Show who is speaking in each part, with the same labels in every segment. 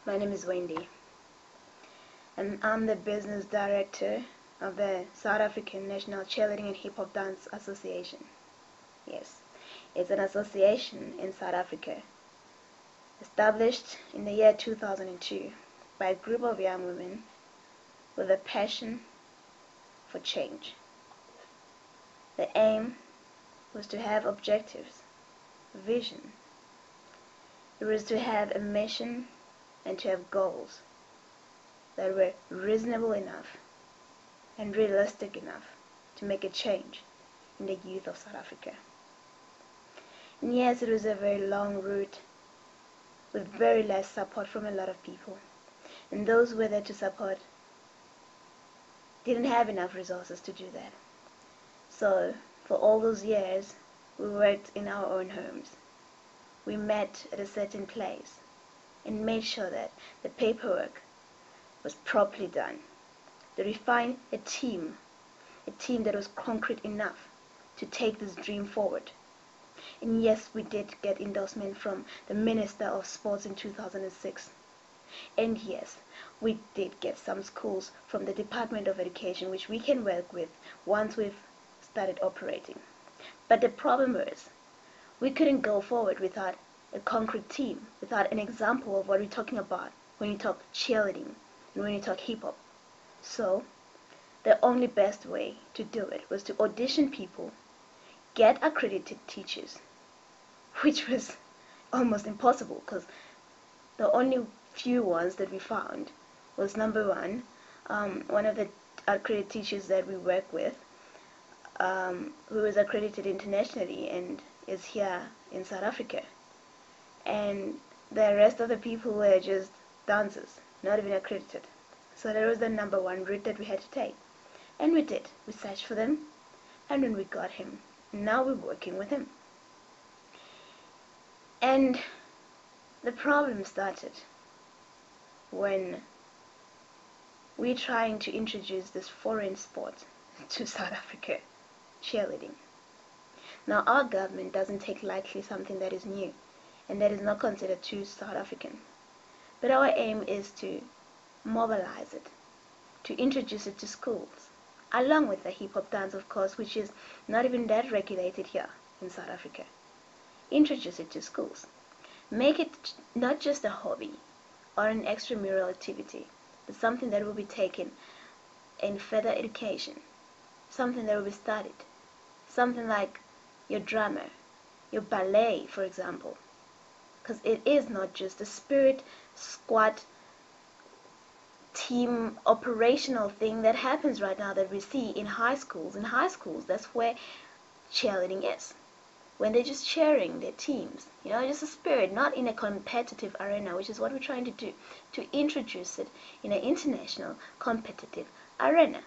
Speaker 1: My name is Wendy, and I'm the business director of the South African National Cheerleading and Hip Hop Dance Association. Yes, it's an association in South Africa, established in the year 2002 by a group of young women with a passion for change. The aim was to have objectives, vision. It was to have a mission and to have goals that were reasonable enough and realistic enough to make a change in the youth of South Africa. And yes, it was a very long route with very less support from a lot of people. And those who were there to support didn't have enough resources to do that. So for all those years, we worked in our own homes. We met at a certain place and made sure that the paperwork was properly done. To refine a team that was concrete enough to take this dream forward. And yes, we did get endorsement from the Minister of Sports in 2006. And yes, we did get some schools from the Department of Education which we can work with once we've started operating. But the problem was, we couldn't go forward without a concrete team, without an example of what we're talking about when you talk cheerleading and when you talk hip-hop. So, the only best way to do it was to audition people, get accredited teachers, which was almost impossible because the only few ones that we found was number one of the accredited teachers that we work with, who is accredited internationally and is here in South Africa. And the rest of the people were just dancers, not even accredited. So that was the number one route that we had to take. And we did. We searched for them, and when we got him, now we're working with him. And the problem started when we're trying to introduce this foreign sport to South Africa, cheerleading. Now our government doesn't take lightly something that is new and that is not considered too South African. But our aim is to mobilize it, to introduce it to schools, along with the hip-hop dance, of course, which is not even that regulated here in South Africa. Introduce it to schools. Make it not just a hobby or an extramural activity, but something that will be taken in further education, something that will be studied, something like your drama, your ballet, for example. Because it is not just a spirit, squad, team, operational thing that happens right now that we see in high schools. In high schools, that's where cheerleading is. When they're just cheering their teams, just a spirit, not in a competitive arena, which is what we're trying to do, to introduce it in an international competitive arena.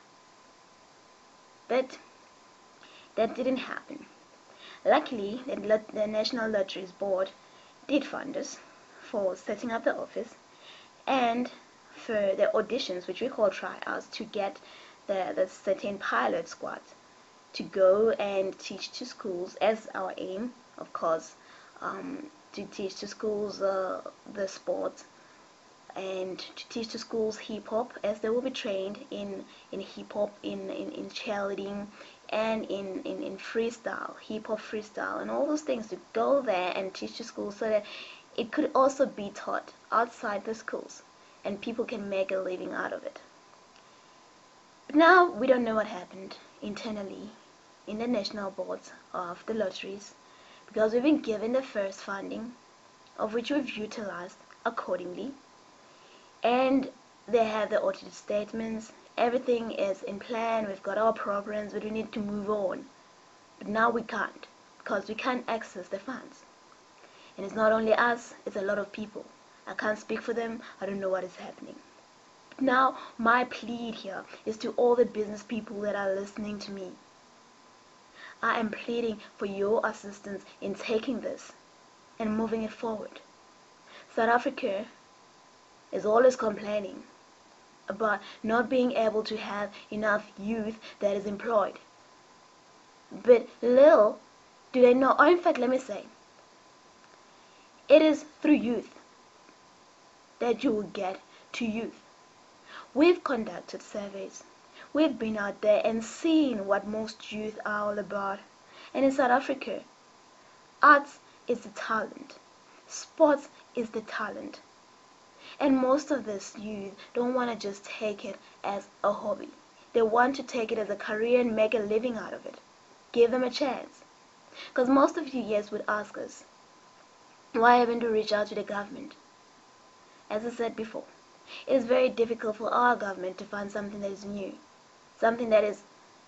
Speaker 1: But that didn't happen. Luckily, the National Lotteries Board did fund us for setting up the office and for the auditions, which we call tryouts, to get the certain pilot squad to go and teach to schools, as our aim, of course, to teach to schools the sport and to teach to schools hip-hop, as they will be trained in hip-hop, in cheerleading, and in freestyle, hip-hop freestyle, and all those things, to go there and teach to schools so that it could also be taught outside the schools and people can make a living out of it. But now we don't know what happened internally in the national boards of the lotteries, because we've been given the first funding, of which we've utilized accordingly, and they have the audited statements. Everything is in plan. We've got our programs, but we need to move on. But now we can't, because we can't access the funds. And it's not only us, it's a lot of people. I can't speak for them. I don't know what is happening. But now my plea here is to all the business people that are listening to me. I am pleading for your assistance in taking this and moving it forward. South Africa is always complaining about not being able to have enough youth that is employed. But little do they know, or in fact, let me say, it is through youth that you will get to youth. We've conducted surveys. We've been out there and seen what most youth are all about. And in South Africa, arts is the talent. Sports is the talent. And most of this youth don't want to just take it as a hobby. They want to take it as a career and make a living out of it. Give them a chance. Because most of you yes would ask us, why haven't we reached out to the government? As I said before, it is very difficult for our government to find something that is new, something that is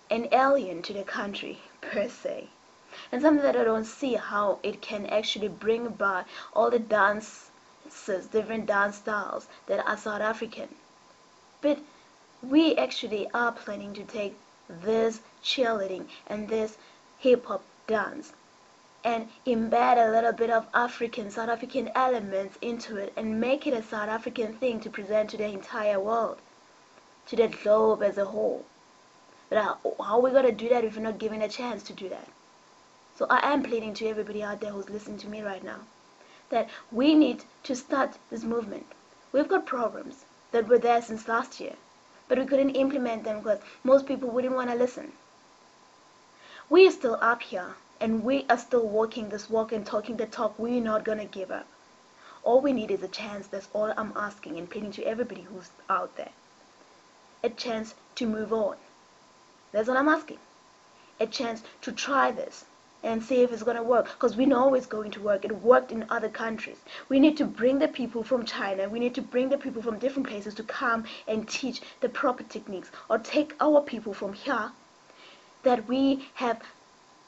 Speaker 1: an alien to the country per se, and something that I don't see how it can actually bring about all the dances, different dance styles that are South African. But we actually are planning to take this cheerleading and this hip-hop dance and embed a little bit of South African elements into it and make it a South African thing to present to the entire world, to the globe as a whole. But how are we going to do that if we're not given a chance to do that? So I am pleading to everybody out there who's listening to me right now that we need to start this movement. We've got programs that were there since last year, but we couldn't implement them because most people wouldn't want to listen. We are still up here and we are still walking this walk and talking the talk. We're not going to give up. All we need is a chance. That's all I'm asking and pleading to everybody who's out there. A chance to move on. That's all I'm asking. A chance to try this and see if it's going to work, because we know it's going to work. It worked in other countries. We need to bring the people from China, we need to bring the people from different places to come and teach the proper techniques, or take our people from here that we have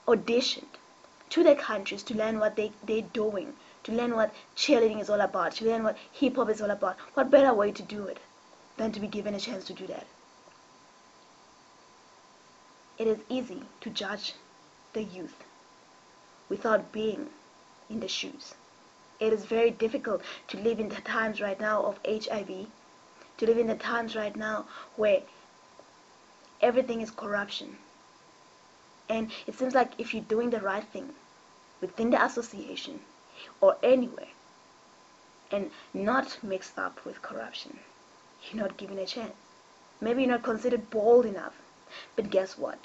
Speaker 1: auditioned to their countries to learn what they're doing, to learn what cheerleading is all about, to learn what hip-hop is all about. What better way to do it than to be given a chance to do that? It is easy to judge the youth without being in the shoes. It is very difficult to live in the times right now of HIV, to live in the times right now where everything is corruption. And it seems like if you're doing the right thing within the association or anywhere and not mixed up with corruption, you're not given a chance. Maybe you're not considered bold enough. But guess what?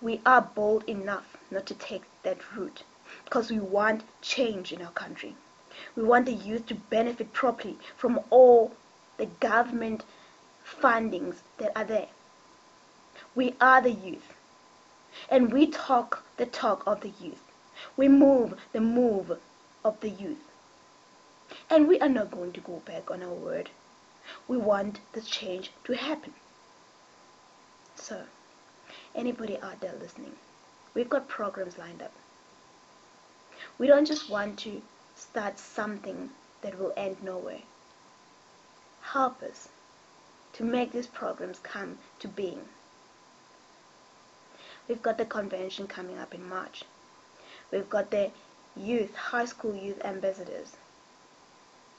Speaker 1: We are bold enough not to take that route, because we want change in our country. We want the youth to benefit properly from all the government fundings that are there. We are the youth, and we talk the talk of the youth. We move the move of the youth, and we are not going to go back on our word. We want the change to happen. So anybody out there listening, we've got programs lined up. We don't just want to start something that will end nowhere. Help us to make these programs come to being. We've got the convention coming up in March. We've got the high school youth ambassadors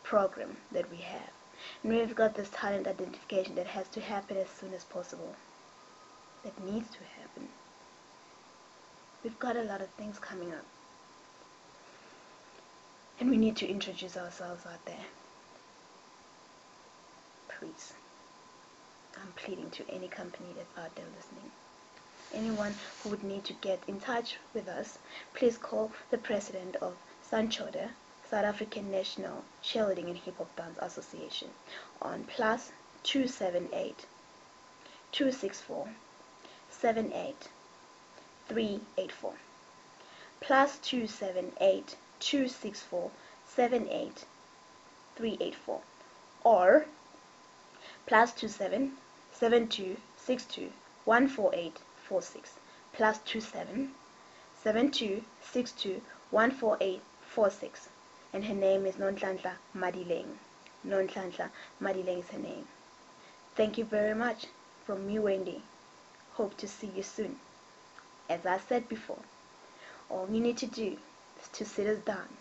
Speaker 1: program that we have. And we've got this talent identification that has to happen as soon as possible. That needs to happen. We've got a lot of things coming up, and we need to introduce ourselves out there. Please, I'm pleading to any company that's out there listening. Anyone who would need to get in touch with us, please call the president of SANCHODA, South African National Cheerleading and Hip Hop Dance Association, on +278 264 78384, +278 264 78384, or +27 7262 14846, +27 7262 14846. And her name is Nonhlanhla Madileng. Nonhlanhla Madileng is her name. Thank you very much from me, Wendy. Hope to see you soon. As I said before, all you need to do is to sit us down